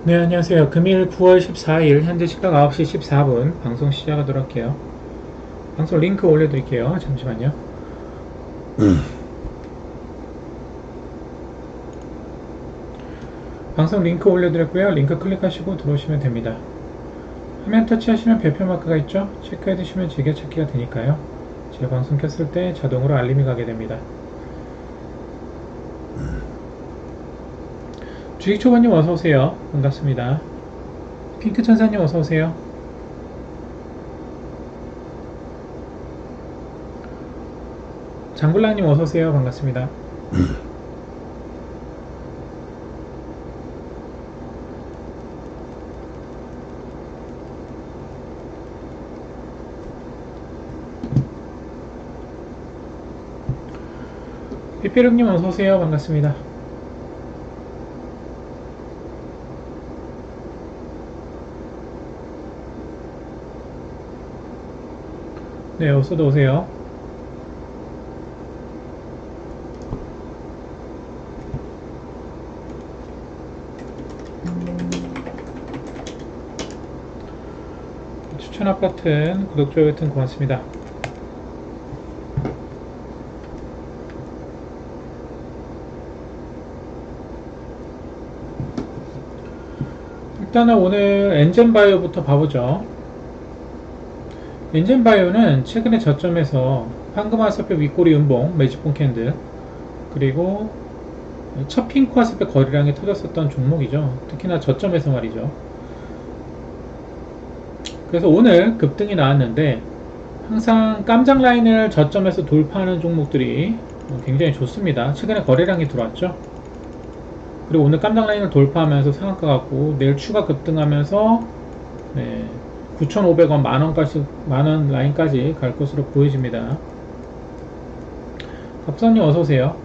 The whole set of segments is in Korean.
네, 안녕하세요. 금일 9월 14일 현재 시각 9시 14분 방송 시작하도록 할게요. 방송 링크 올려드릴게요. 잠시만요. 방송 링크 올려드렸고요. 링크 클릭하시고 들어오시면 됩니다. 화면 터치하시면 별표 마크가 있죠? 체크해두시면 즐겨찾기가 되니까요. 제가 방송 켰을 때 자동으로 알림이 가게 됩니다. 주식초보님 어서오세요. 반갑습니다. 핑크천사님 어서오세요. 장블랑님 어서오세요. 반갑습니다. 삐삐룩님 어서오세요. 반갑습니다. 네, 어서도 오세요. 추천 아파트 구독, 좋아요 버튼 고맙습니다. 일단은 오늘 엔젠바이오부터 봐보죠. 엔젠바이오는 최근에 저점에서 황금화살표 윗꼬리 음봉, 매직봉 캔들, 그리고 첫 핑크 화살표 거래량이 터졌었던 종목이죠. 특히나 저점에서 말이죠. 그래서 오늘 급등이 나왔는데 항상 깜장 라인을 저점에서 돌파하는 종목들이 굉장히 좋습니다. 최근에 거래량이 들어왔죠. 그리고 오늘 깜장 라인을 돌파하면서 상한가 같고 내일 추가 급등하면서 9,500원 만원 라인까지 갈 것으로 보여집니다. 박사님 어서오세요.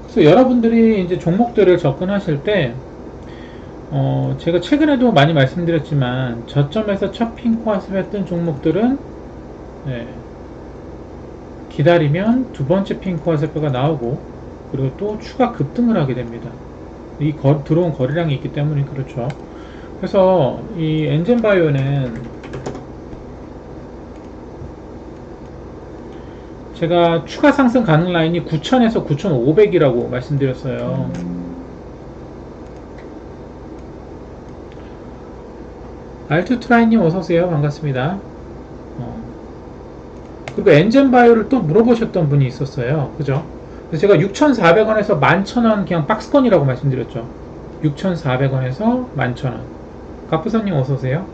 그래서 여러분들이 이제 종목들을 접근하실 때 제가 최근에도 많이 말씀드렸지만 저점에서 첫 핑크 화살표 뜬 종목들은 기다리면 두 번째 핑크 화살표가 나오고 그리고 또 추가 급등을 하게 됩니다. 들어온 거래량이 있기 때문에 그렇죠. 그래서 이 엔젠바이오는 제가 추가 상승 가능 라인이 9,000에서 9,500이라고 말씀드렸어요. 알투트라이님 어서오세요. 반갑습니다. 그리고 엔젠바이오를 또 물어보셨던 분이 있었어요. 그죠? 그래서 제가 6,400원에서 11,000원 그냥 박스권이라고 말씀드렸죠. 6,400원에서 11,000원. 갑부사님 어서오세요.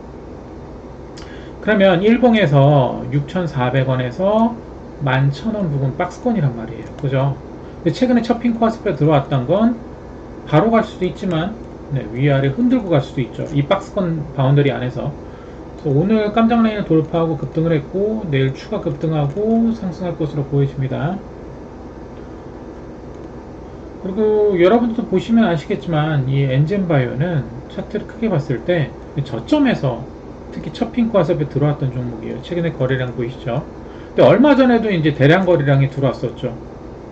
그러면 일봉에서 6,400원에서 11,000원 부분 박스권이란 말이에요. 그죠? 근데 최근에 첫 핑크 화살표 들어왔던 건 바로 갈 수도 있지만 위아래 흔들고 갈 수도 있죠. 이 박스권 바운더리 안에서. 오늘 깜짝 라인을 돌파하고 급등을 했고 내일 추가 급등하고 상승할 것으로 보여집니다. 그리고 여러분들도 보시면 아시겠지만 이 엔젠바이오는 차트를 크게 봤을 때 저점에서 특히 첫 핑크 화살표 들어왔던 종목이에요. 최근에 거래량 보이시죠? 근데 얼마 전에도 이제 대량 거래량이 들어왔었죠.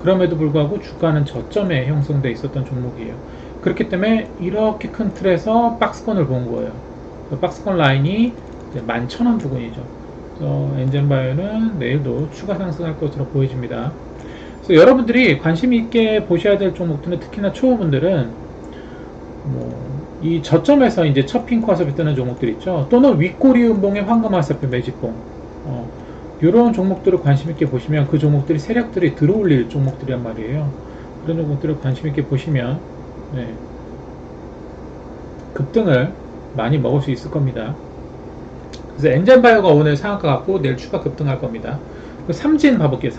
그럼에도 불구하고 주가는 저점에 형성되어 있었던 종목이에요. 그렇기 때문에 이렇게 큰 틀에서 박스권을 본 거예요. 박스권 라인이 11,000원 부근이죠. 그래서 엔젠바이오는 내일도 추가 상승할 것으로 보여집니다. 그래서 여러분들이 관심 있게 보셔야 될 종목들은 특히나 초보분들은 이 저점에서 이제 첫 핑크 화살표 뜨는 종목들 있죠. 또는 윗꼬리 음봉의 황금 화살표 매직봉. 이런 종목들을 관심 있게 보시면 그 종목들이 세력들이 들어올릴 종목들이란 말이에요. 그런 종목들을 관심 있게 보시면 급등을 많이 먹을 수 있을 겁니다. 그래서 엔젠바이오가 오늘 상한가 같고 내일 추가 급등할 겁니다. 삼진 봐볼게요.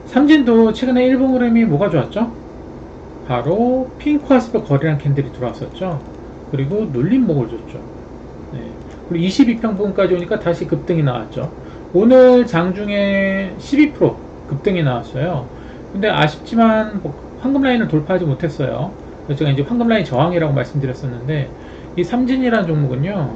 삼진도 최근에 일봉 흐름이 뭐가 좋았죠? 바로 핑크 화살표 거래량 캔들이 들어왔었죠. 그리고 눌림목을 줬죠. 그리고 22평분까지 오니까 다시 급등이 나왔죠. 오늘 장중에 12% 급등이 나왔어요. 근데 아쉽지만 황금 라인을 돌파하지 못했어요. 제가 이제 황금 라인 저항이라고 말씀드렸었는데 이 삼진이라는 종목은요,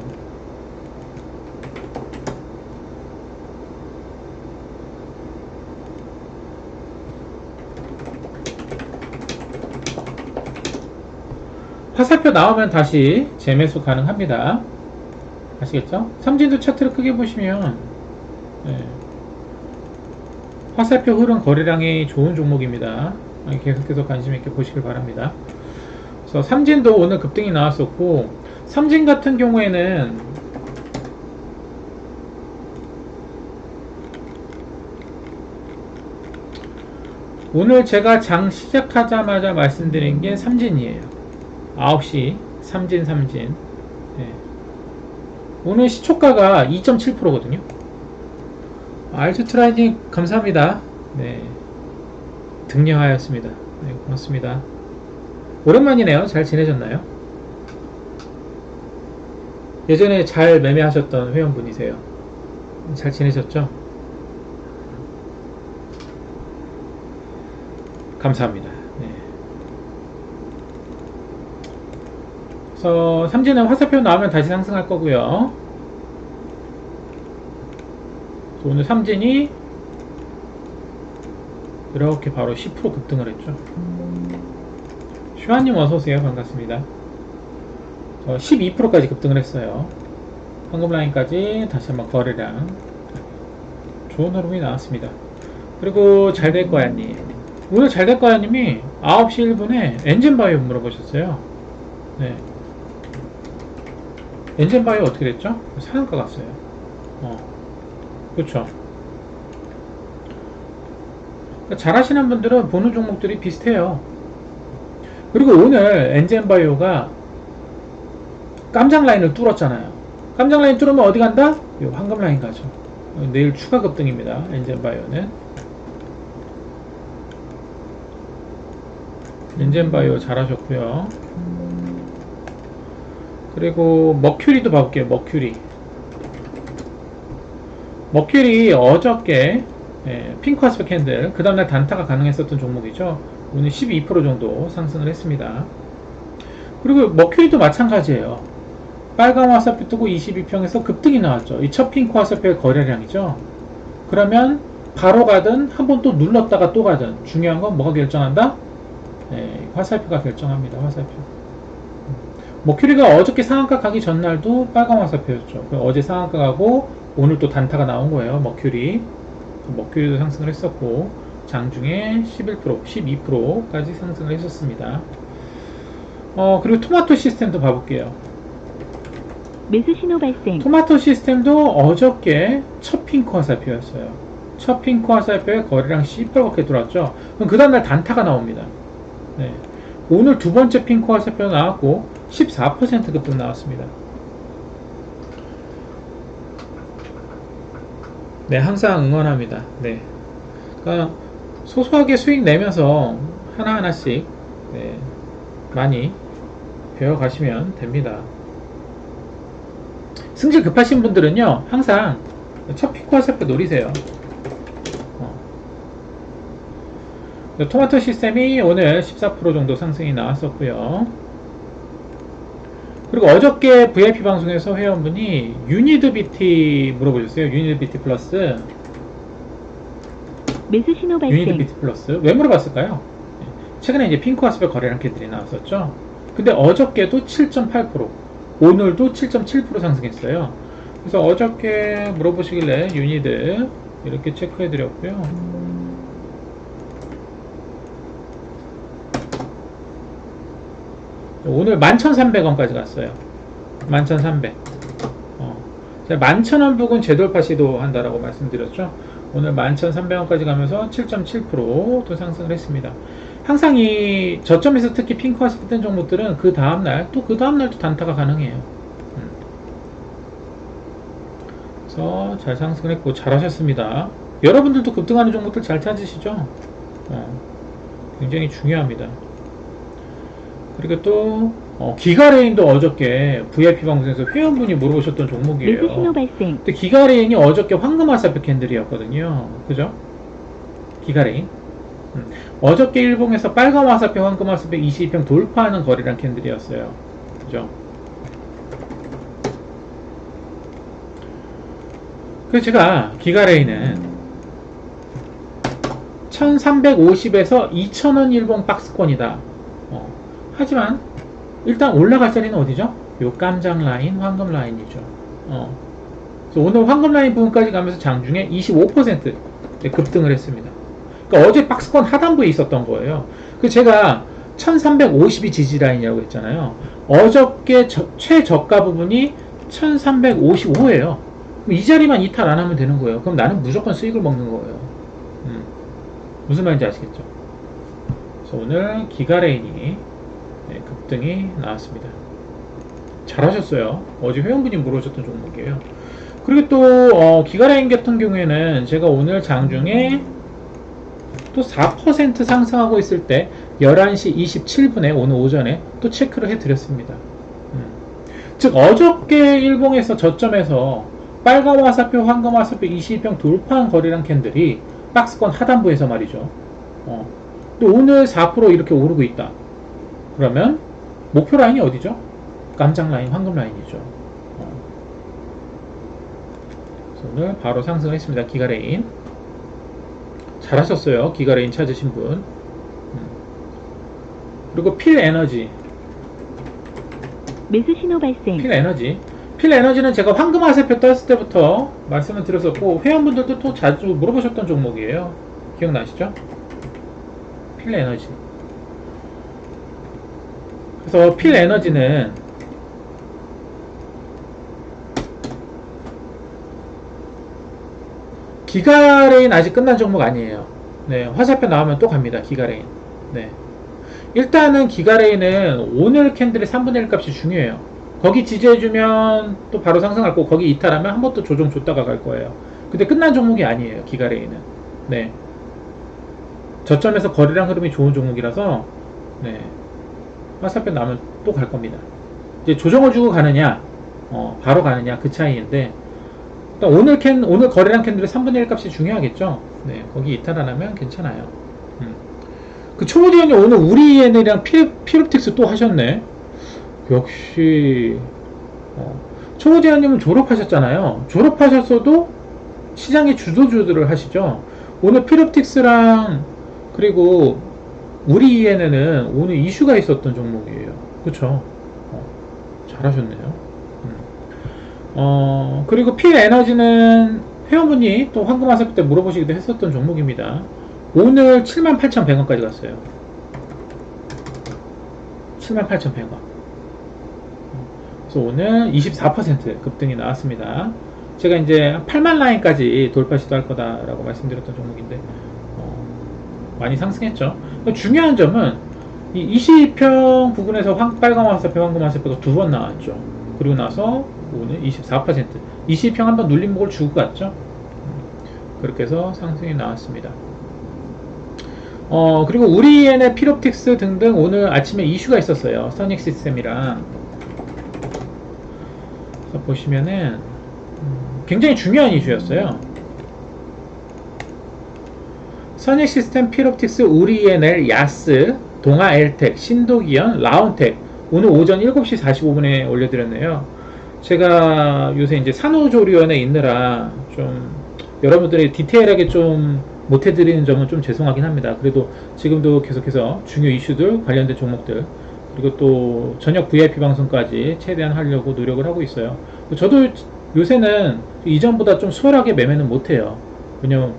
화살표 나오면 다시 재매수 가능합니다. 아시겠죠? 삼진도 차트를 크게 보시면 네, 화살표 흐름 거래량이 좋은 종목입니다. 계속해서 관심 있게 보시길 바랍니다. 그래서 삼진도 오늘 급등이 나왔었고, 삼진 같은 경우에는 오늘 제가 장 시작하자마자 말씀드린 게 삼진이에요. 9시 삼진. 네. 오늘 시초가가 2.7%거든요. 알트 트레이딩 감사합니다. 네. 등려하였습니다. 네, 고맙습니다. 오랜만이네요. 잘 지내셨나요? 예전에 잘 매매하셨던 회원분이세요. 잘 지내셨죠? 감사합니다. 네. 그래서 삼진은 화살표 나오면 다시 상승할 거고요. 오늘 삼진이 이렇게 바로 10% 급등을 했죠. 슈아님 어서오세요. 반갑습니다. 12%까지 급등을 했어요. 황금 라인까지 다시 한번 거래량 좋은 흐름이 나왔습니다. 그리고 잘될 거야님, 오늘 잘될 거야님이 9시 1분에 엔진바이오 물어보셨어요. 네. 엔진바이오 어떻게 됐죠? 상한가 갔어요. 그렇죠. 잘 하시는 분들은 보는 종목들이 비슷해요. 그리고 오늘 엔젠바이오가 깜장 라인을 뚫었잖아요. 깜장 라인 뚫으면 어디 간다? 요 황금 라인 가죠. 내일 추가 급등입니다. 엔젠바이오는. 엔젠바이오 잘하셨고요. 그리고 머큐리도 봐볼게요. 머큐리 어저께 핑크 화스펙 캔들, 그 다음날 단타가 가능했었던 종목이죠. 오늘 12% 정도 상승을 했습니다. 그리고 머큐리도 마찬가지예요. 빨간 화살표 뜨고 22평에서 급등이 나왔죠. 이 첫 핑크 화살표의 거래량이죠. 그러면 바로 가든 한번 또 눌렀다가 또 가든 중요한 건 뭐가 결정한다? 화살표가 결정합니다. 화살표. 머큐리가 어저께 상한가 가기 전날도 빨간 화살표였죠. 어제 상한가 가고 오늘 또 단타가 나온 거예요. 머큐리도 상승을 했었고, 장중에 11%, 12%까지 상승을 했었습니다. 그리고 토마토 시스템도 봐볼게요. 매수 신호 발생. 토마토 시스템도 어저께 첫 핑크 화살표였어요. 첫 핑크 화살표에 거래량 18%가 들어왔죠. 그럼 그 다음날 단타가 나옵니다. 네. 오늘 두 번째 핑크 화살표 나왔고 14% 급등 나왔습니다. 네, 항상 응원합니다. 네. 그러니까 소소하게 수익 내면서 하나하나씩 많이 배워가시면 됩니다. 승질 급하신 분들은요, 항상 첫 핑크 화살표 노리세요. 토마토 시스템이 오늘 14% 정도 상승이 나왔었고요. 그리고 어저께 VIP 방송에서 회원분이 유니드 BT 물어보셨어요. 유니드 BT 플러스. 매수 신호 발생. 유니드 BT 플러스. 왜 물어봤을까요? 최근에 이제 핑크 화살표 거래량 캔들이 나왔었죠. 근데 어저께도 7.8%, 오늘도 7.7% 상승했어요. 그래서 어저께 물어보시길래 유니드 이렇게 체크해 드렸고요. 오늘 11,300원까지 갔어요. 11,300. 제가 11,000원 부근 재돌파 시도한다라고 말씀드렸죠. 오늘 11,300원까지 가면서 7.7%또 상승을 했습니다. 항상 이 저점에서 특히 핑크 화살표 뜬 종목들은 그 다음날 또 단타가 가능해요. 그래서 잘 상승을 했고 잘하셨습니다. 여러분들도 급등하는 종목들 잘 찾으시죠? 굉장히 중요합니다. 그리고 또 기가레인도 어저께 VIP 방송에서 회원분이 물어보셨던 종목이에요. 매수 신호 발생. 근데 기가레인이 어저께 황금 화살표 캔들이었거든요. 그죠? 기가레인. 어저께 일봉에서 빨간 화살표, 황금 화살표 22평 돌파하는 거래량 캔들이었어요. 그죠? 그래서 제가 기가레인은 1350에서 2000원 일봉 박스권이다. 하지만 일단 올라갈 자리는 어디죠? 요 깜장 라인, 황금 라인이죠. 그래서 오늘 황금 라인 부분까지 가면서 장중에 25% 급등을 했습니다. 그러니까 어제 박스권 하단부에 있었던 거예요. 그 제가 1350이 지지 라인이라고 했잖아요. 어저께 최저가 부분이 1355예요. 이 자리만 이탈 안 하면 되는 거예요. 그럼 나는 무조건 수익을 먹는 거예요. 무슨 말인지 아시겠죠? 그래서 오늘 기가레인이 급등이 나왔습니다. 잘하셨어요. 어제 회원분이 물어주셨던 종목이에요. 그리고 또 기가레인 같은 경우에는 제가 오늘 장중에 또 4% 상승하고 있을 때 11시 27분에 오늘 오전에 또 체크를 해드렸습니다. 즉 어저께 일봉에서 저점에서 빨간 화살표, 황금 화살표 22평 돌파한 거래량 캔들이 박스권 하단부에서 말이죠. 또 오늘 4% 이렇게 오르고 있다. 그러면 목표 라인이 어디죠? 깜장 라인, 황금 라인이죠. 그래서 오늘 바로 상승을 했습니다. 기가레인. 잘하셨어요. 기가레인 찾으신 분. 그리고 필에너지. 매수 신호 발생. 필에너지는 제가 황금 화살표 떴을 때부터 말씀을 드렸었고 회원분들도 또 자주 물어보셨던 종목이에요. 기억나시죠? 필에너지. 그래서 필에너지는 기가레인 아직 끝난 종목 아니에요. 네, 화살표 나오면 또 갑니다. 기가레인. 네. 일단은 기가레인은 오늘 캔들의 3분의 1 값이 중요해요. 거기 지지해주면 또 바로 상승할 거고 거기 이탈하면 한 번 또 조정 줬다가 갈 거예요. 근데 끝난 종목이 아니에요. 기가레인은. 네. 저점에서 거래량 흐름이 좋은 종목이라서 네. 화살표 나오면 또 갈 겁니다. 이제 조정을 주고 가느냐 바로 가느냐 그 차이인데 오늘 거래량 캔들의 3분의 1 값이 중요하겠죠. 네. 거기 이탈 안 하면 괜찮아요. 그 초보디언이 오늘 우리엔이랑 피롭틱스 또 하셨네. 역시 초보디언님은 졸업하셨잖아요. 졸업하셨어도 시장의 주도주들을 하시죠. 오늘 피롭틱스랑 그리고 우리엔에는 오늘 이슈가 있었던 종목이에요. 그쵸? 잘하셨네요. 그리고 필에너지는 회원분이 또 황금화살표 때 물어보시기도 했었던 종목입니다. 오늘 78,100원까지 갔어요. 78,100원. 그래서 오늘 24% 급등이 나왔습니다. 제가 이제 8만 라인까지 돌파 시도할 거다라고 말씀드렸던 종목인데 많이 상승했죠. 중요한 점은 이 22평 부근에서 빨간 화살표, 황금 화살표가 두 번 나왔죠. 그리고 나서 오늘 24% 22평 한번 눌림목을 주고 갔죠. 그렇게 해서 상승이 나왔습니다. 그리고 우리엔의 피롭틱스 등등 오늘 아침에 이슈가 있었어요. 선익 시스템이랑. 그래서 보시면은 굉장히 중요한 이슈였어요. 선익 시스템, 피롭틱스, 우리엔엘, 야스, 동아 엘텍, 신도기현, 라온텍 오늘 오전 7시 45분에 올려드렸네요. 제가 요새 이제 산후조리원에 있느라 좀 여러분들이 디테일하게 좀 못해드리는 점은 좀 죄송하긴 합니다. 그래도 지금도 계속해서 중요 이슈들 관련된 종목들 그리고 또 저녁 VIP 방송까지 최대한 하려고 노력을 하고 있어요. 저도 요새는 이전보다 좀 수월하게 매매는 못해요. 왜냐면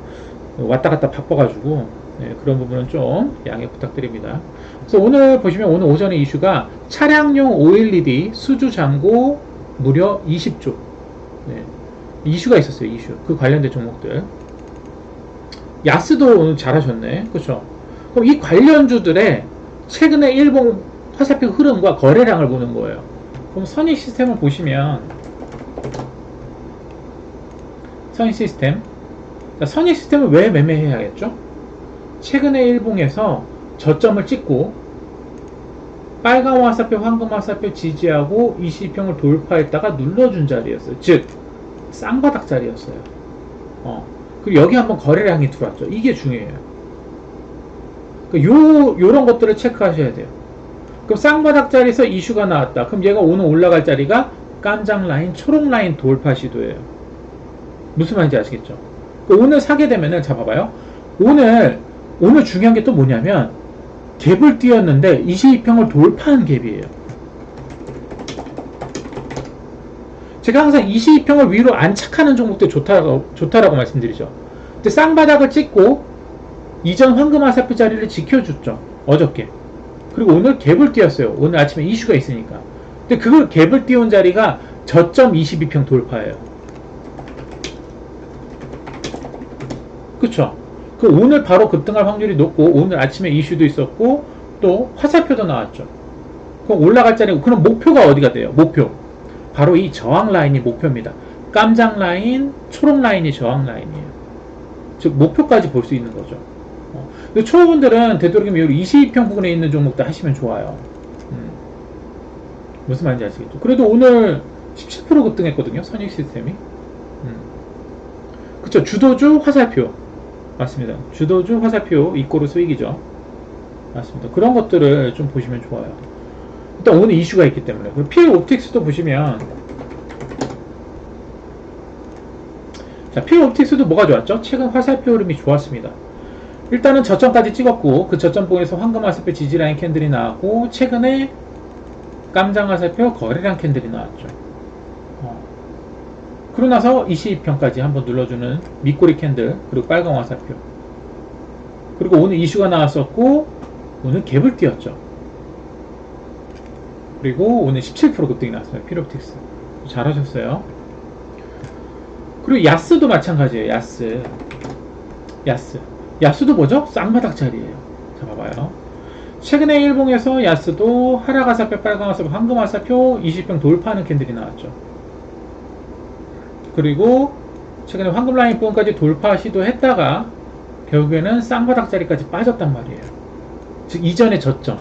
왔다 갔다 바빠가지고 네, 그런 부분은 좀 양해 부탁드립니다. 그래서 오늘 보시면 오늘 오전에 이슈가 차량용 OLED 수주 잔고 무려 20조 네, 이슈가 있었어요. 이슈 그 관련된 종목들. 야스도 오늘 잘하셨네. 그렇죠? 그럼 이 관련주들의 최근의 일봉 화살표 흐름과 거래량을 보는 거예요. 그럼 선익 시스템을 보시면 선익 시스템 선익 시스템을 왜 매매해야겠죠? 최근의 일봉에서 저점을 찍고 빨간 화살표, 황금 화살표 지지하고 20평을 돌파했다가 눌러준 자리였어요. 즉 쌍바닥 자리였어요. 그리고 여기 한번 거래량이 들어왔죠. 이게 중요해요. 요런 것들을 체크하셔야 돼요. 그럼 쌍바닥 자리에서 이슈가 나왔다. 그럼 얘가 오늘 올라갈 자리가 깜장 라인, 초록 라인 돌파 시도예요. 무슨 말인지 아시겠죠? 오늘 사게 되면은, 자, 봐봐요. 오늘 중요한 게 또 뭐냐면, 갭을 띄웠는데 22평을 돌파한 갭이에요. 제가 항상 22평을 위로 안착하는 종목들 좋다라고 말씀드리죠. 근데 쌍바닥을 찍고 이전 황금 화살표 자리를 지켜줬죠. 어저께. 그리고 오늘 갭을 띄웠어요. 오늘 아침에 이슈가 있으니까. 근데 그걸 갭을 띄운 자리가 저점 22평 돌파예요. 그쵸? 그 오늘 바로 급등할 확률이 높고, 오늘 아침에 이슈도 있었고, 또 화살표도 나왔죠. 그럼 올라갈 자리고, 그럼 목표가 어디가 돼요? 목표. 바로 이 저항 라인이 목표입니다. 깜장 라인, 초록 라인이 저항 라인이에요. 즉, 목표까지 볼 수 있는 거죠. 근데 초보분들은 되도록이면 여기 22평 부근에 있는 종목도 하시면 좋아요. 무슨 말인지 아시겠죠? 그래도 오늘 17% 급등했거든요. 선익 시스템이. 그쵸? 주도주 화살표. 맞습니다. 주도주 화살표 이꼬르 수익이죠. 맞습니다. 그런 것들을 좀 보시면 좋아요. 일단 오늘 이슈가 있기 때문에. 그리고 PL 옵틱스도 보시면, 자, PL 옵틱스도 뭐가 좋았죠? 최근 화살표 흐름이 좋았습니다. 일단은 저점까지 찍었고, 그 저점 부분에서 황금 화살표 지지라인 캔들이 나왔고, 최근에 깜장 화살표 거래량 캔들이 나왔죠. 그러고 나서 22평까지 한번 눌러주는 밑꼬리 캔들, 그리고 빨간 화살표. 그리고 오늘 이슈가 나왔었고, 오늘 갭을 띄웠죠. 그리고 오늘 17% 급등이 나왔어요. 필옵틱스. 잘하셨어요. 그리고 야스도 마찬가지예요. 야스도 뭐죠? 쌍바닥 자리예요. 자, 봐봐요. 최근에 일봉에서 야스도 하락 화살표, 빨간 화살표, 황금 화살표 20평 돌파하는 캔들이 나왔죠. 그리고 최근에 황금 라인 부분까지 돌파 시도했다가 결국에는 쌍바닥 자리까지 빠졌단 말이에요. 즉 이전의 저점.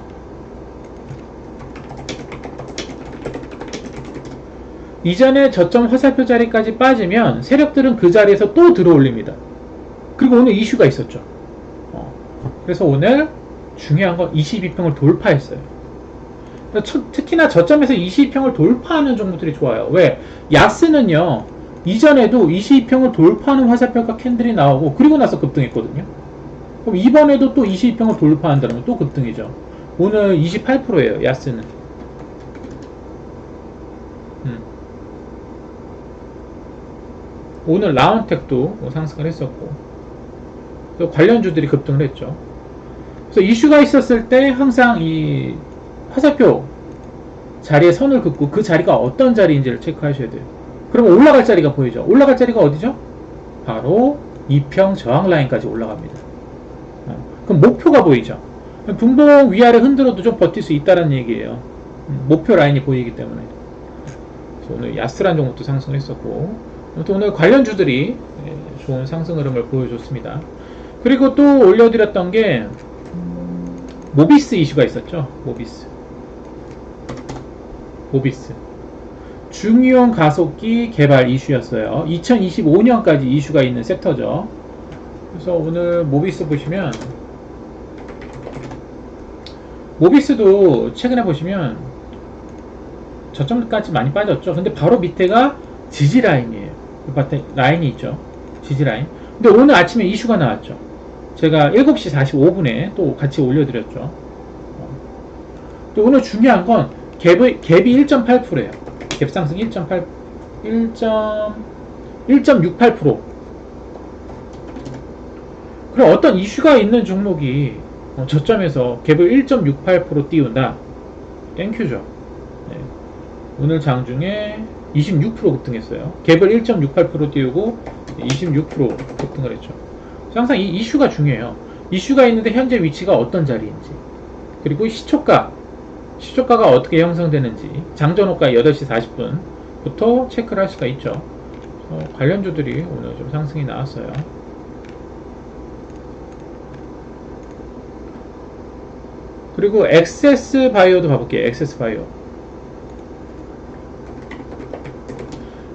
이전의 저점 화살표 자리까지 빠지면 세력들은 그 자리에서 또 들어올립니다. 그리고 오늘 이슈가 있었죠. 그래서 오늘 중요한 건 22평을 돌파했어요. 특히나 저점에서 22평을 돌파하는 종목들이 좋아요. 왜? 야스는요, 이전에도 22평을 돌파하는 화살표가 캔들이 나오고, 그리고 나서 급등했거든요. 그럼 이번에도 또 22평을 돌파한다면 또 급등이죠. 오늘 28%예요, 야스는. 오늘 라운텍도 상승을 했었고, 또 관련주들이 급등을 했죠. 그래서 이슈가 있었을 때 항상 이 화살표 자리에 선을 긋고 그 자리가 어떤 자리인지를 체크하셔야 돼요. 그러면 올라갈 자리가 보이죠. 올라갈 자리가 어디죠? 바로 2평 저항 라인까지 올라갑니다. 그럼 목표가 보이죠. 분봉 위아래 흔들어도 좀 버틸 수 있다는 얘기예요. 목표 라인이 보이기 때문에. 그래서 오늘 야스란 종목도 상승했었고, 또 오늘 관련주들이 좋은 상승 흐름을 보여줬습니다. 그리고 또 올려드렸던 게 모비스 이슈가 있었죠. 모비스 중이온 가속기 개발 이슈였어요. 2025년까지 이슈가 있는 섹터죠. 그래서 오늘 모비스 보시면, 모비스도 최근에 보시면 저점까지 많이 빠졌죠. 근데 바로 밑에가 지지라인이에요. 그 라인이 있죠. 지지라인. 근데 오늘 아침에 이슈가 나왔죠. 제가 7시 45분에 또 같이 올려드렸죠. 또 오늘 중요한 건 갭이 1.8%예요. 갭 상승 1.68%. 그럼 어떤 이슈가 있는 종목이 저점에서 갭을 1.68% 띄운다. 땡큐죠. 네. 오늘 장중에 26% 급등했어요. 갭을 1.68% 띄우고 26% 급등을 했죠. 항상 이 이슈가 중요해요. 이슈가 있는데 현재 위치가 어떤 자리인지, 그리고 시초가가 어떻게 형성되는지 장전호가 8시 40분부터 체크를 할 수가 있죠. 관련주들이 오늘 좀 상승이 나왔어요. 그리고 엑세스 바이오도 봐볼게요.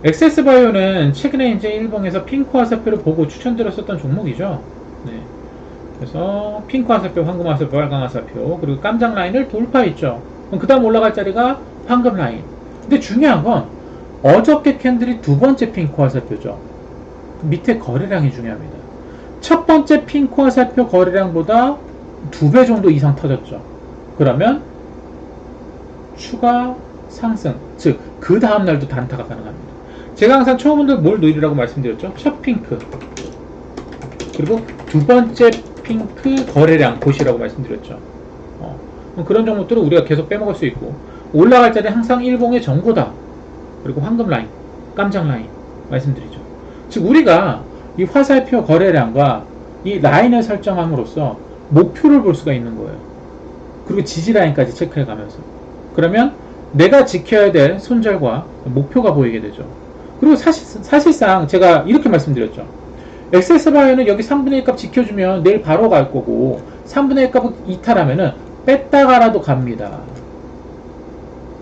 엑세스 바이오는 최근에 이제 일봉에서 핑크 화살표를 보고 추천드렸었던 종목이죠. 네. 그래서 핑크 화살표, 황금 화살표, 빨강 화살표, 그리고 깜장 라인을 돌파했죠. 그럼 그 다음 올라갈 자리가 황금 라인. 근데 중요한 건 어저께 캔들이 두 번째 핑크 화살표죠. 밑에 거래량이 중요합니다. 첫 번째 핑크 화살표 거래량보다 2배 정도 이상 터졌죠. 그러면 추가 상승, 즉 그 다음날도 단타가 가능합니다. 제가 항상 초보분들 뭘 노리라고 말씀드렸죠? 첫 핑크, 그리고 두 번째 핑크 거래량 보시라고 말씀드렸죠. 그런 종목들은 우리가 계속 빼먹을 수 있고, 올라갈 자리 항상 일봉의 정고다, 그리고 황금 라인, 깜장 라인 말씀드리죠. 즉 우리가 이 화살표 거래량과 이 라인을 설정함으로써 목표를 볼 수가 있는 거예요. 그리고 지지 라인까지 체크해 가면서, 그러면 내가 지켜야 될 손절과 목표가 보이게 되죠. 그리고 사실상 제가 이렇게 말씀드렸죠. 엑세스바이오는 여기 3분의 1 값 지켜주면 내일 바로 갈 거고, 3분의 1 값을 이탈하면은 뺐다가라도 갑니다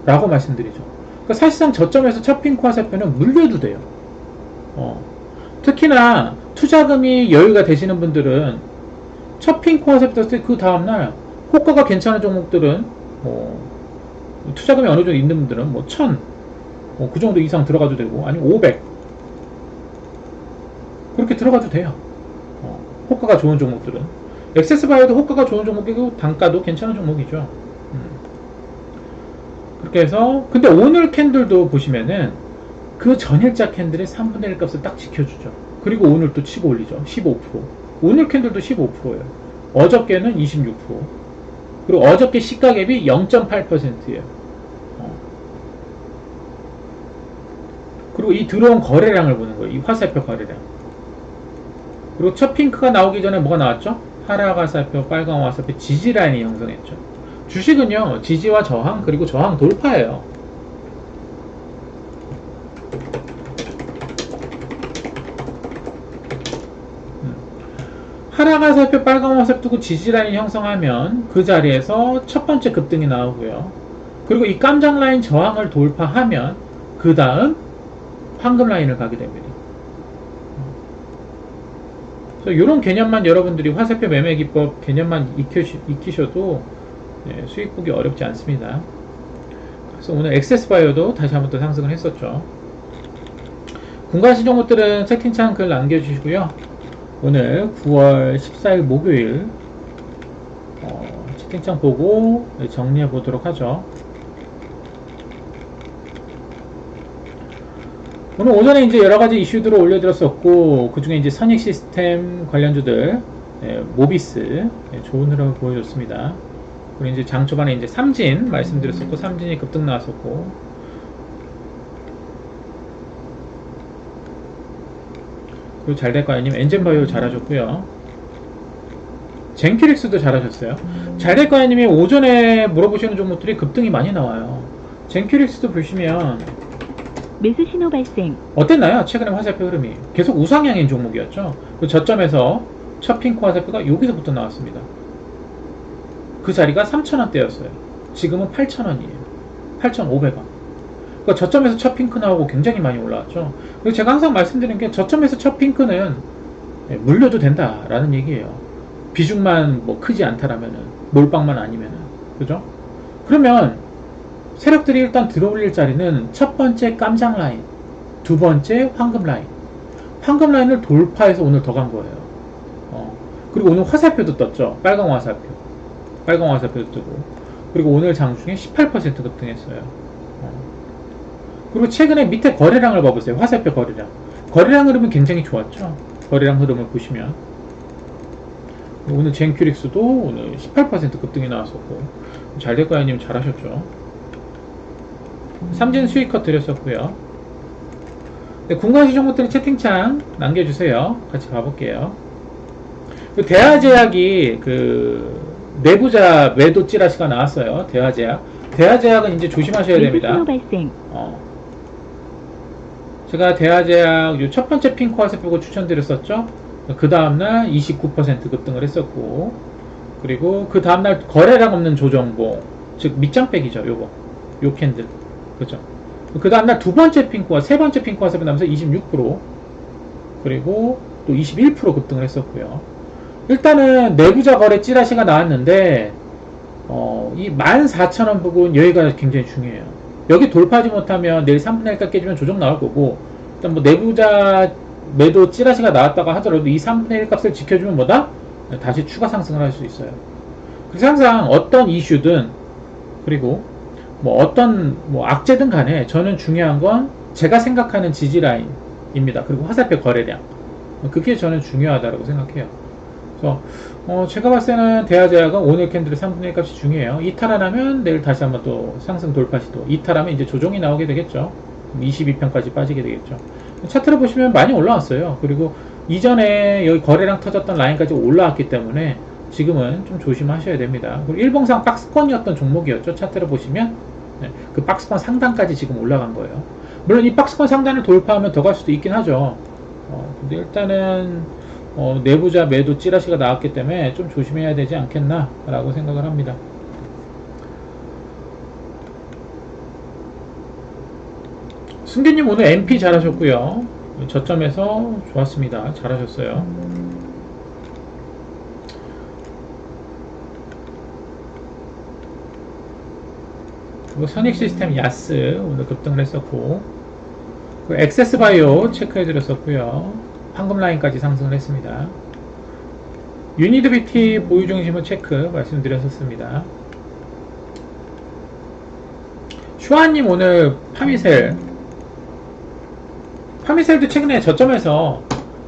라고 말씀드리죠. 그러니까 사실상 저점에서 첫 핑크 화살표는 물려도 돼요. 특히나 투자금이 여유가 되시는 분들은 첫 핑크 화살표 떴을 때 그 다음날 호가가 괜찮은 종목들은 투자금이 어느 정도 있는 분들은 1000, 그 정도 이상 들어가도 되고, 아니면 500 그렇게 들어가도 돼요. 호가가 좋은 종목들은. 엑세스바이오도 호가가 좋은 종목이고 단가도 괜찮은 종목이죠. 그렇게 해서, 근데 오늘 캔들도 보시면은 그 전일자 캔들의 3분의 1 값을 딱 지켜주죠. 그리고 오늘 또 치고 올리죠. 15%. 오늘 캔들도 15%예요. 어저께는 26%. 그리고 어저께 시가갭이 0.8%예요. 그리고 이 들어온 거래량을 보는 거예요. 이 화살표 거래량. 그리고 첫 핑크가 나오기 전에 뭐가 나왔죠? 하락 화살표, 빨강 화살표, 지지 라인이 형성했죠. 주식은요, 지지와 저항, 그리고 저항 돌파예요. 하락 화살표, 빨강 화살표 두고 지지 라인 형성하면 그 자리에서 첫 번째 급등이 나오고요. 그리고 이 깜장 라인 저항을 돌파하면 그 다음 황금 라인을 가게 됩니다. 이런 개념만 여러분들이 화살표 매매 기법 개념만 익히셔도 수익 보기 어렵지 않습니다. 그래서 오늘 엑세스바이오도 다시 한번 더 상승을 했었죠. 궁금하신 종목들은 채팅창 글 남겨주시고요. 오늘 9월 14일 목요일 채팅창 보고 정리해 보도록 하죠. 오늘 오전에 이제 여러가지 이슈들을 올려드렸었고, 그 중에 이제 선익 시스템 관련주들, 모비스, 좋은 흐름을 보여줬습니다. 그리고 이제 장 초반에 이제 삼진 말씀드렸었고, 삼진이 급등 나왔었고, 그리고 잘될거아님 엔젠바이오 잘하셨고요. 젠큐릭스도 잘하셨어요. 잘될거아님이 오전에 물어보시는 종목들이 급등이 많이 나와요. 젠큐릭스도 보시면 매수 신호 발생. 어땠나요? 최근에 화살표 흐름이 계속 우상향인 종목이었죠. 그 저점에서 첫 핑크 화살표가 여기서부터 나왔습니다. 그 자리가 3,000원대였어요. 지금은 8,000원이에요. 8,500원. 그러니까 저점에서 첫 핑크 나오고 굉장히 많이 올라왔죠. 그리고 제가 항상 말씀드리는 게 저점에서 첫 핑크는 물려도 된다라는 얘기예요. 비중만 크지 않다라면은, 몰빵만 아니면은, 그죠? 그러면 세력들이 일단 들어올릴 자리는 첫 번째 깜장 라인, 두 번째 황금 라인. 황금 라인을 돌파해서 오늘 더 간 거예요. 그리고 오늘 화살표도 떴죠. 빨강 화살표. 빨강 화살표도 뜨고. 그리고 오늘 장중에 18% 급등했어요. 그리고 최근에 밑에 거래량을 봐보세요. 화살표 거래량. 거래량 흐름은 굉장히 좋았죠. 거래량 흐름을 보시면. 오늘 젠큐릭스도 오늘 18% 급등이 나왔었고, 잘될거아님 잘하셨죠. 삼진 수익컷 드렸었고요. 네, 궁금하신 종목들은 채팅창 남겨주세요. 같이 가볼게요. 그 대하제약이 내부자 매도 찌라시가 나왔어요. 대하제약은 이제 조심하셔야 됩니다. 신호 발생. 제가 대하제약 첫 번째 핑크 화살표 추천드렸었죠. 그 다음날 29% 급등을 했었고, 그리고 그 다음날 거래량 없는 조정봉, 즉 밑장빼기죠. 요 캔들. 그죠. 그 다음날 두 번째 핑크와 세 번째 핑크 화살표 나면서 26%, 그리고 또 21% 급등을 했었고요. 일단은 내부자 거래 찌라시가 나왔는데, 이 14,000원 부분 여기가 굉장히 중요해요. 여기 돌파하지 못하면 내일 3분의 1가 깨지면 조정 나올 거고, 일단 내부자 매도 찌라시가 나왔다가 하더라도 이 3분의 1 값을 지켜주면 뭐다? 다시 추가 상승을 할 수 있어요. 그래서 항상 어떤 이슈든 그리고 뭐 어떤 뭐 악재든 간에 저는 중요한 건 제가 생각하는 지지 라인입니다. 그리고 화살표 거래량. 그게 저는 중요하다고 생각해요. 그래서 제가 봤을 때는 대화제약은 오늘 캔들의 3분의 1 값이 중요해요. 이탈 안 하면 내일 다시 한번 또 상승 돌파 시도. 이탈하면 이제 조정이 나오게 되겠죠. 22평까지 빠지게 되겠죠. 차트를 보시면 많이 올라왔어요. 그리고 이전에 여기 거래량 터졌던 라인까지 올라왔기 때문에 지금은 좀 조심하셔야 됩니다. 그리고 일봉상 박스권이었던 종목이었죠. 차트를 보시면 네, 그 박스권 상단까지 지금 올라간 거예요. 물론 이 박스권 상단을 돌파하면 더 갈 수도 있긴 하죠. 근데 일단은 내부자 매도 찌라시가 나왔기 때문에 좀 조심해야 되지 않겠나 라고 생각을 합니다. 승기님 오늘 MP 잘하셨고요. 저점에서 좋았습니다. 잘하셨어요. 그리고 선익 시스템 야스 오늘 급등을 했었고, 엑세스 바이오 체크해드렸었고요. 황금 라인까지 상승을 했습니다. 유니드 BT 보유 중심은 체크 말씀드렸었습니다. 슈아님 오늘 파미셀도 최근에 저점에서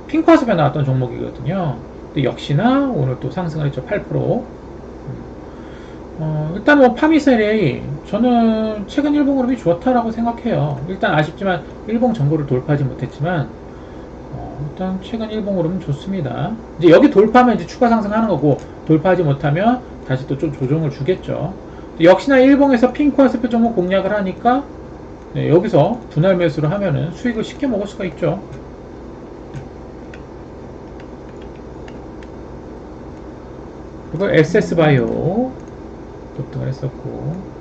핑크화습에 나왔던 종목이거든요. 근데 역시나 오늘 또 상승을 했죠. 8%. 일단 뭐 파미셀이 저는 최근 일봉 흐름이 좋다라고 생각해요. 일단 아쉽지만 일봉 전고를 돌파하지 못했지만 일단 최근 일봉 흐름은 좋습니다. 이제 여기 돌파하면 이제 추가 상승하는 거고, 돌파하지 못하면 다시 또 좀 조정을 주겠죠. 역시나 일봉에서 핑크화습 종목 공략을 하니까 네, 여기서 분할 매수를 하면은 수익을 쉽게 먹을 수가 있죠. 그리고 SS 바이오 급등을 했었고,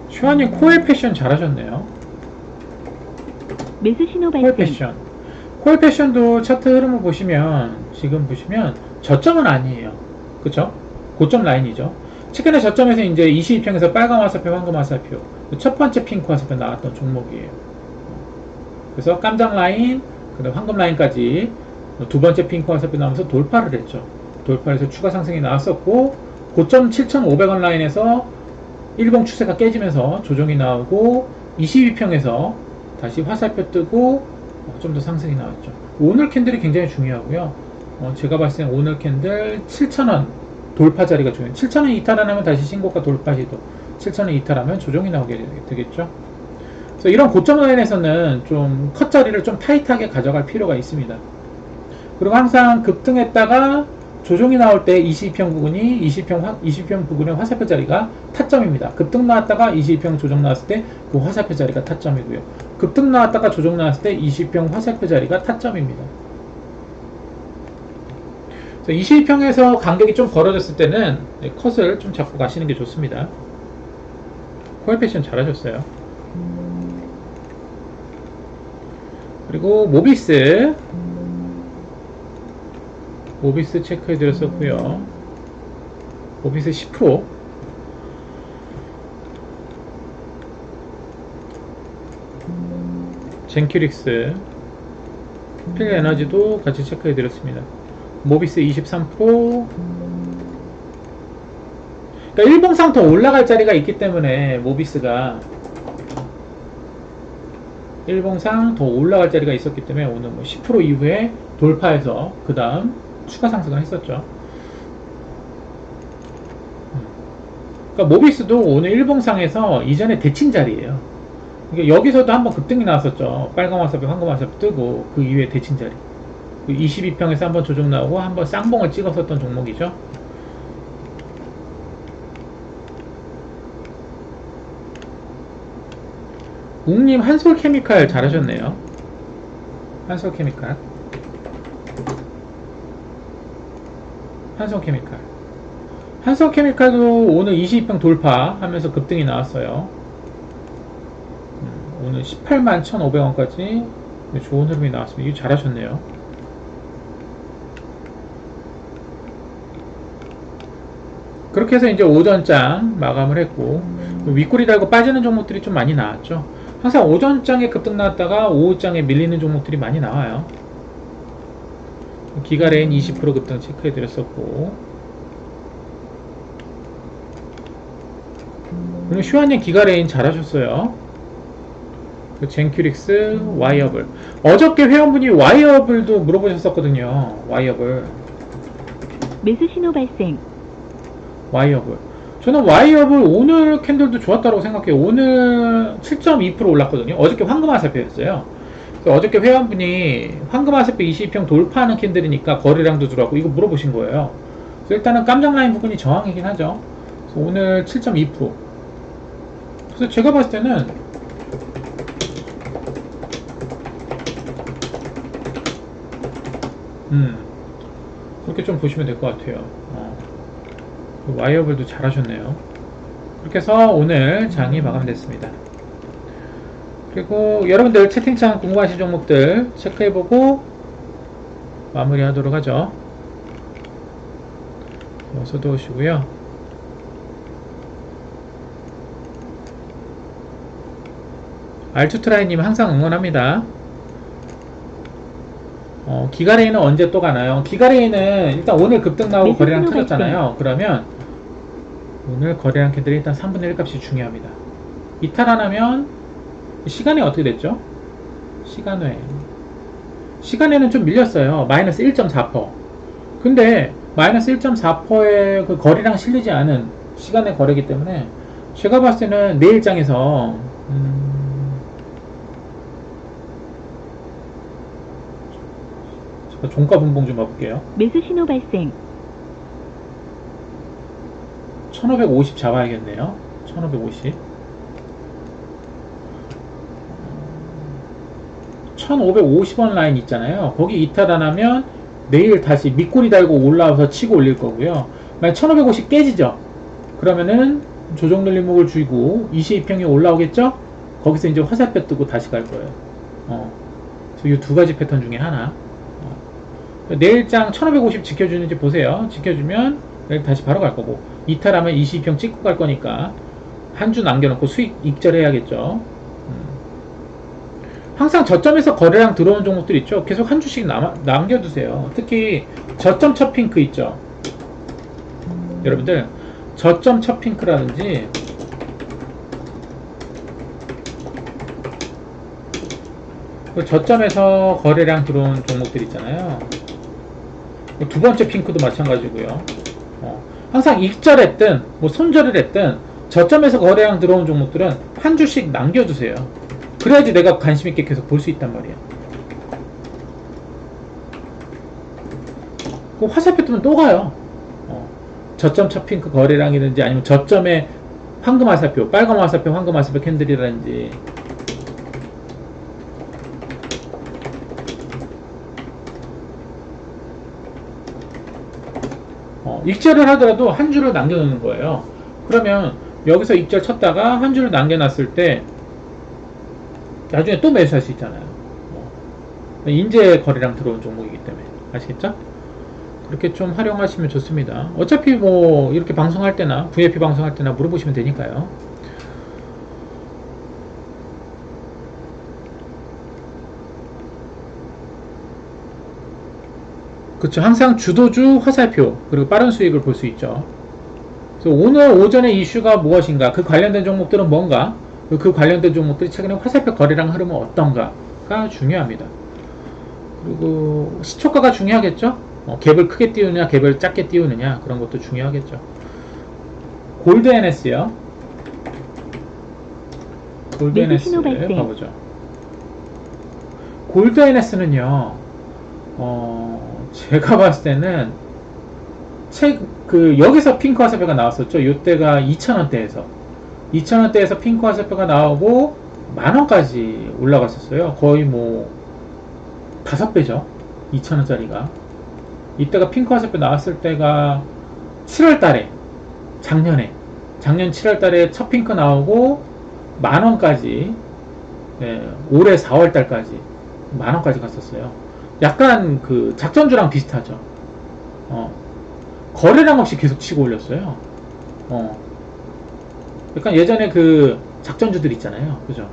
슈아님 코엘 패션 잘하셨네요. 매수 신호 코엘 발생. 패션. 코엘 패션도 차트 흐름을 보시면 지금 보시면 저점은 아니에요. 그쵸? 고점 라인이죠. 최근에 저점에서 이제 22평에서 빨간 화살표, 황금 화살표, 첫 번째 핑크 화살표 나왔던 종목이에요. 그래서 깜장 라인, 그다음 황금 라인까지 두 번째 핑크 화살표 나오면서 돌파를 했죠. 돌파해서 추가 상승이 나왔었고, 고점 7,500원 라인에서 일봉 추세가 깨지면서 조정이 나오고 22평에서 다시 화살표 뜨고 좀 더 상승이 나왔죠. 오늘 캔들이 굉장히 중요하고요. 제가 봤을 때 오늘 캔들 7,000원 돌파 자리가 중요해요. 7,000원 이탈하면 다시 신고가 돌파 시도, 7,000원 이탈하면 조정이 나오게 되겠죠. 그래서 이런 고점 라인에서는 좀 컷 자리를 좀 타이트하게 가져갈 필요가 있습니다. 그리고 항상 급등했다가 조정이 나올 때 22평 부근이 20평 부근의 화살표 자리가 타점입니다. 급등 나왔다가 22평 조정 나왔을 때 그 화살표 자리가 타점이고요. 급등 나왔다가 조정 나왔을 때 20평 화살표 자리가 타점입니다. 22평에서 간격이 좀 벌어졌을 때는 컷을 좀 잡고 가시는 게 좋습니다. 코엘 패션 잘하셨어요. 그리고 모비스 체크해 드렸었고요. 모비스 10%, 젠큐릭스, 필에너지도 같이 체크해 드렸습니다. 모비스 23%. 그러니까 일봉상 더 올라갈 자리가 있기 때문에 모비스가 일봉상 더 올라갈 자리가 있었기 때문에 오늘 뭐 10% 이후에 돌파해서 그 다음 추가 상승을 했었죠. 그러니까 모비스도 오늘 일봉상에서 이전에 대칭 자리예요. 그러니까 여기서도 한번 급등이 나왔었죠. 빨간 화살표, 황금 화살표 뜨고 그 이후에 대칭 자리. 22평에서 한번 조정 나오고 한번 쌍봉을 찍었었던 종목이죠. 웅님 한솔케미칼 잘하셨네요. 한솔케미칼. 한솔케미칼도 오늘 22평 돌파하면서 급등이 나왔어요. 오늘 18만 1,500원까지 좋은 흐름이 나왔습니다. 이거 잘하셨네요. 그렇게 해서 이제 오전장 마감을 했고, 윗꼬리 달고 빠지는 종목들이 좀 많이 나왔죠. 항상 오전장에 급등 나왔다가 오후장에 밀리는 종목들이 많이 나와요. 기가레인 20% 급등 체크해 드렸었고, 오늘 슈아님 기가레인 잘하셨어요. 그 젠큐릭스, 와이어블. 어저께 회원분이 와이어블도 물어보셨었거든요. 와이어블. 매수 신호 발생. 와이어블. 저는 와이어블 오늘 캔들도 좋았다고 생각해요. 오늘 7.2% 올랐거든요. 어저께 황금아사페였어요. 어저께 회원분이 황금아사페 22평 돌파하는 캔들이니까 거래량도 들어왔고 이거 물어보신 거예요. 그래서 일단은 깜장 라인 부분이 저항이긴 하죠. 그래서 오늘 7.2%. 그래서 제가 봤을 때는 그렇게 좀 보시면 될 것 같아요. 와이어블도 잘하셨네요. 그렇게 해서 오늘 장이 마감됐습니다. 그리고 여러분들 채팅창 궁금하신 종목들 체크해보고 마무리하도록 하죠. 어서도 오시고요. 알투트라이님 항상 응원합니다. 기가레인은 언제 또 가나요? 기가레인은 일단 오늘 급등 나오고 거래량 터졌잖아요. 그러면 오늘 거래량 캔들이 일단 3분의 1 값이 중요합니다. 이탈 안 하면 시간이 어떻게 됐죠? 시간에는 좀 밀렸어요. 마이너스 1.4%. 근데 마이너스 1.4%의 그 거래량 실리지 않은 시간의 거래이기 때문에 제가 봤을 때는 내일장에서 제가 종가 분봉 좀 봐볼게요. 매수 신호 발생. 1550 잡아야겠네요. 1550. 1550원 라인 있잖아요. 거기 이탈 안 하면 내일 다시 밑꼬리 달고 올라와서 치고 올릴 거고요. 만약 1550 깨지죠? 그러면은 조정 늘림목을 주고 22평이 올라오겠죠? 거기서 이제 화살표 뜨고 다시 갈 거예요. 이 두 가지 패턴 중에 하나. 내일장 1550 지켜주는지 보세요. 지켜주면 내일 다시 바로 갈 거고, 이탈하면 22평 찍고 갈 거니까 한 주 남겨놓고 수익 익절해야겠죠. 항상 저점에서 거래량 들어온 종목들 있죠. 계속 한 주씩 남겨두세요. 특히 저점 첫 핑크 있죠. 여러분들 저점 첫 핑크라든지 저점에서 거래량 들어온 종목들 있잖아요. 두 번째 핑크도 마찬가지고요. 항상 익절했든 뭐 손절을 했든 저점에서 거래량 들어온 종목들은 한 주씩 남겨두세요. 그래야지 내가 관심 있게 계속 볼 수 있단 말이야. 그 화살표 뜨면 또 가요. 저점 첫 핑크 거래량이든지 아니면 저점에 황금 화살표, 빨간 화살표, 황금 화살표 캔들이라든지. 익절을 하더라도 한 줄을 남겨놓는 거예요. 그러면 여기서 익절 쳤다가 한 줄을 남겨놨을 때 나중에 또 매수할 수 있잖아요. 인제 거래량 들어온 종목이기 때문에. 아시겠죠? 그렇게 좀 활용하시면 좋습니다. 어차피 뭐 이렇게 방송할 때나 VIP 방송할 때나 물어보시면 되니까요. 그렇죠. 항상 주도주 화살표 그리고 빠른 수익을 볼 수 있죠. 그래서 오늘 오전의 이슈가 무엇인가, 그 관련된 종목들은 뭔가, 그 관련된 종목들이 최근에 화살표 거래량 흐름은 어떤가가 중요합니다. 그리고 시초가가 중요하겠죠. 갭을 크게 띄우느냐 갭을 작게 띄우느냐, 그런 것도 중요하겠죠. 골드 NS요. 골드 NS 봐보죠. 골드 NS는요, 제가 봤을 때는 여기서 핑크 화살표가 나왔었죠. 이때가 2,000원대에서 핑크 화살표가 나오고 만원까지 올라갔었어요. 거의 뭐 5배죠. 2,000원짜리가. 이때가 핑크 화살표 나왔을 때가 7월달에, 작년 7월달에 첫 핑크 나오고 만원까지, 올해 4월달까지 만원까지 갔었어요. 약간 그 작전주랑 비슷하죠. 거래량 없이 계속 치고 올렸어요. 약간 예전에 그 작전주들 있잖아요. 그죠?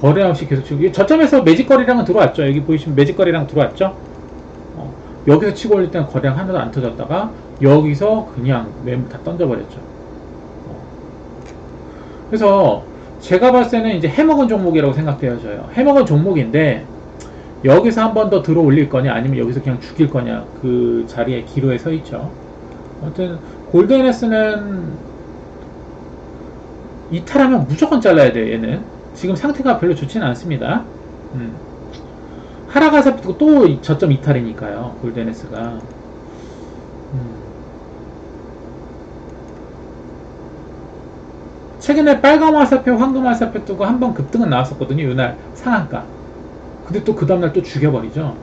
거래 없이 계속 치고, 저점에서 매직거리랑은 들어왔죠. 여기 보이시면 매직거리랑 들어왔죠? 여기서 치고 올릴 때는 거래량 하나도 안 터졌다가, 여기서 그냥 매물 다 던져버렸죠. 그래서 제가 봤을 때는 이제 해먹은 종목이라고 생각되어져요. 해먹은 종목인데, 여기서 한 번 더 들어 올릴 거냐, 아니면 여기서 그냥 죽일 거냐, 그 자리에 기로에 서 있죠. 아무튼, 골드NS는 이탈하면 무조건 잘라야 돼요, 얘는. 지금 상태가 별로 좋지는 않습니다. 하락한 사피도 또 저점 이탈이니까요, 골드NS가. 최근에 빨간 화살표, 황금 화살표 뜨고 한번 급등은 나왔었거든요, 이날 상한가. 근데 또 그 다음날 또 죽여버리죠.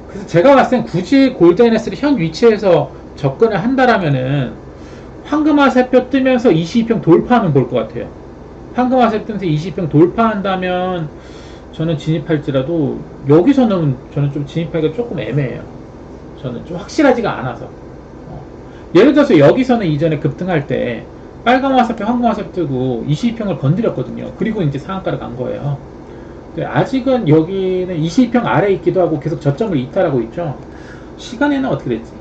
그래서 제가 봤을 땐 굳이 골드NS를 현 위치에서 접근을 한다라면은 황금 화살표 뜨면서 22평 돌파하면 볼 것 같아요. 황금 화살표 뜨면서 22평 돌파한다면 저는 진입할지라도, 여기서는 저는 좀 진입하기가 조금 애매해요. 저는 좀 확실하지가 않아서. 예를 들어서 여기서는 이전에 급등할 때 빨간 화살표, 황금 화살표 뜨고 22평을 건드렸거든요. 그리고 이제 상한가를 간 거예요. 근데 아직은 여기는 22평 아래에 있기도 하고 계속 저점을 이탈하고 있죠. 시간에는 어떻게 됐지?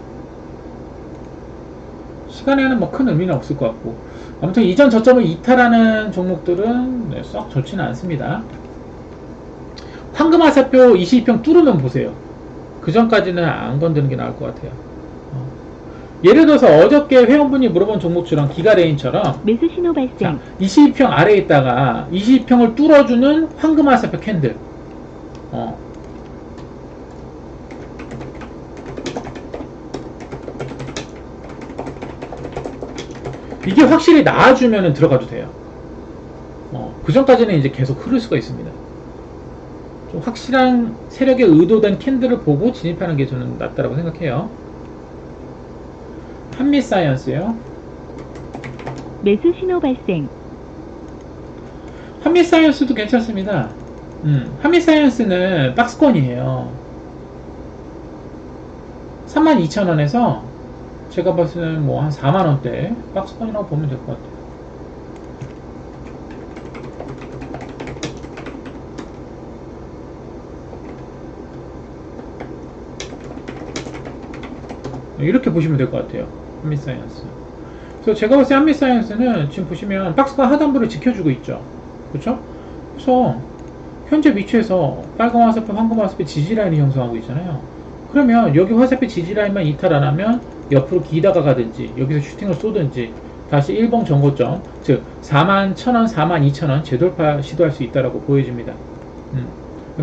시간에는 뭐 큰 의미는 없을 것 같고, 아무튼 이전 저점을 이탈하는 종목들은 썩 좋지는 않습니다. 황금 화살표 22평 뚫으면 보세요. 그 전까지는 안 건드는 게 나을 것 같아요. 예를 들어서 어저께 회원분이 물어본 종목처럼 기가레인처럼 매수 신호 발생. 22평 아래에 있다가 22평을 뚫어주는 황금 화살표 캔들. 이게 확실히 나와주면 들어가도 돼요. 그 전까지는 이제 계속 흐를 수가 있습니다. 좀 확실한 세력의 의도된 캔들을 보고 진입하는 게 저는 낫다고 생각해요. 한미사이언스요. 매수 신호 발생. 한미사이언스도 괜찮습니다. 한미사이언스는 박스권이에요. 32,000원에서 제가 봤을 때는 뭐 한 4만원대 박스권이라고 보면 될 것 같아요. 이렇게 보시면 될 것 같아요. 한미사이언스. 그래서 제가 봤을 때 한미사이언스는 지금 보시면 박스권 하단부를 지켜주고 있죠. 그렇죠? 그래서 현재 위치에서 빨간 화살표, 황금 화살표 지지라인이 형성하고 있잖아요. 그러면 여기 화살표 지지라인만 이탈 안 하면 옆으로 기다가 가든지 여기서 슈팅을 쏘든지 다시 1봉 전고점, 즉 41,000원, 42,000원 재돌파 시도할 수 있다고 보여집니다.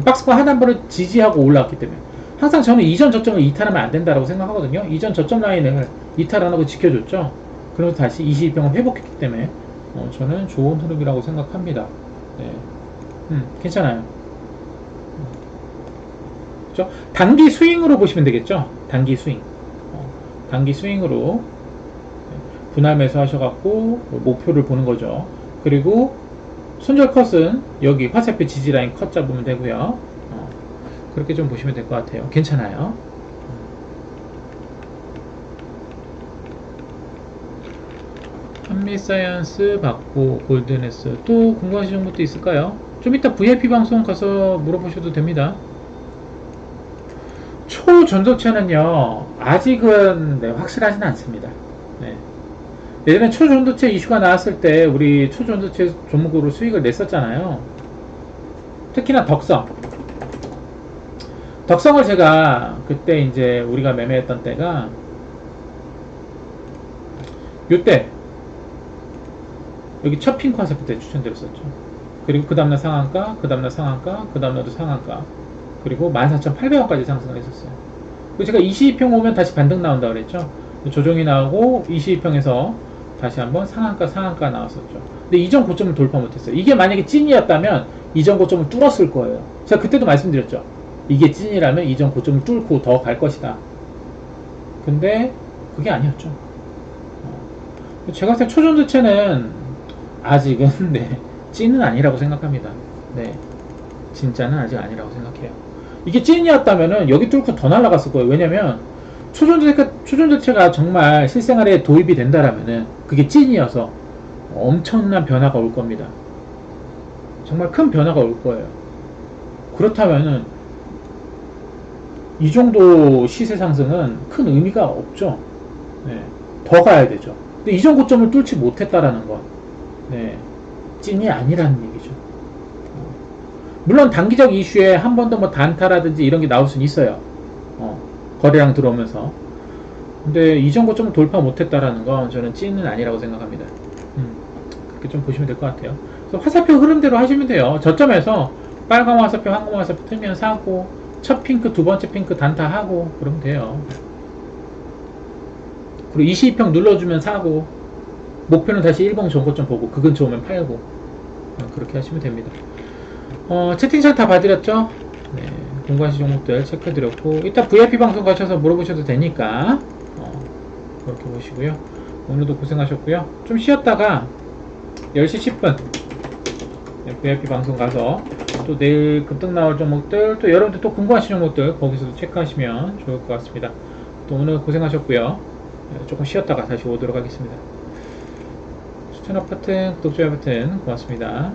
박스권 하단부를 지지하고 올라왔기 때문에 항상 저는 이전 저점을 이탈하면 안 된다고 생각하거든요. 이전 저점 라인을 이탈 안 하고 지켜줬죠. 그래서 다시 22평을 회복했기 때문에 저는 좋은 흐름이라고 생각합니다. 네. 괜찮아요. 그렇죠? 단기 스윙으로 보시면 되겠죠. 단기 스윙. 단기 스윙으로 분할 매수 하셔갖고 목표를 보는 거죠. 그리고 손절 컷은 여기 화살표 지지라인 컷 잡으면 되고요. 그렇게 좀 보시면 될 것 같아요. 괜찮아요. 한미사이언스 받고 골드NS 또 궁금하신 것도 있을까요? 좀 이따 VIP 방송 가서 물어보셔도 됩니다. 초전도체는요 아직은 확실하지는 않습니다. 네. 예전에 초전도체 이슈가 나왔을 때 우리 초전도체 종목으로 수익을 냈었잖아요. 특히나 덕성을 제가 그때 이제 우리가 매매했던 때가 요때 여기 첫 핑크 화살표 때 추천드렸었죠. 그리고 그 다음날 상한가, 그 다음날 상한가, 그 다음날도 상한가, 그리고 14,800원까지 상승을 했었어요. 그리고 제가 22평 오면 다시 반등 나온다 그랬죠. 조정이 나오고 22평에서 다시 한번 상한가 나왔었죠. 근데 이전 고점을 돌파 못했어요. 이게 만약에 찐이었다면 이전 고점을 뚫었을 거예요. 제가 그때도 말씀드렸죠. 이게 찐이라면 이전 고점을 뚫고 더 갈 것이다. 근데 그게 아니었죠. 제가 봤을 때 초전도체는 아직은 찐은 아니라고 생각합니다. 네, 진짜는 아직 아니라고 생각해요. 이게 찐이었다면은 여기 뚫고 더 날아갔을 거예요. 왜냐면 추종 자체가 정말 실생활에 도입이 된다라면은 그게 찐이어서 엄청난 변화가 올 겁니다. 정말 큰 변화가 올 거예요. 그렇다면은 이 정도 시세 상승은 큰 의미가 없죠. 네, 더 가야 되죠. 근데 이전 고점을 뚫지 못했다라는 건 네, 찐이 아니라는 얘기죠. 물론 단기적 이슈에 한 번 더 뭐 단타라든지 이런 게 나올 수는 있어요. 거래량 들어오면서. 근데 이전 고점을 돌파 못했다라는 건 저는 찐은 아니라고 생각합니다. 그렇게 좀 보시면 될 것 같아요. 그래서 화살표 흐름대로 하시면 돼요. 저점에서 빨간 화살표, 황금 화살표 틀면 사고, 첫 핑크, 두 번째 핑크 단타하고 그러면 돼요. 그리고 22평 눌러주면 사고, 목표는 다시 일봉 전고점 보고 그 근처 오면 팔고, 그렇게 하시면 됩니다. 채팅창 다 봐드렸죠? 네, 공부하신 종목들 체크해드렸고, 이따 VIP 방송 가셔서 물어보셔도 되니까 그렇게 보시고요. 오늘도 고생하셨고요. 좀 쉬었다가 10시 10분 VIP 방송 가서 또 내일 급등 나올 종목들, 또 여러분들 또 궁금하신 종목들 거기서도 체크하시면 좋을 것 같습니다. 또 오늘 고생하셨고요. 조금 쉬었다가 다시 오도록 하겠습니다. 추천 버튼, 구독, 좋아요 버튼 고맙습니다.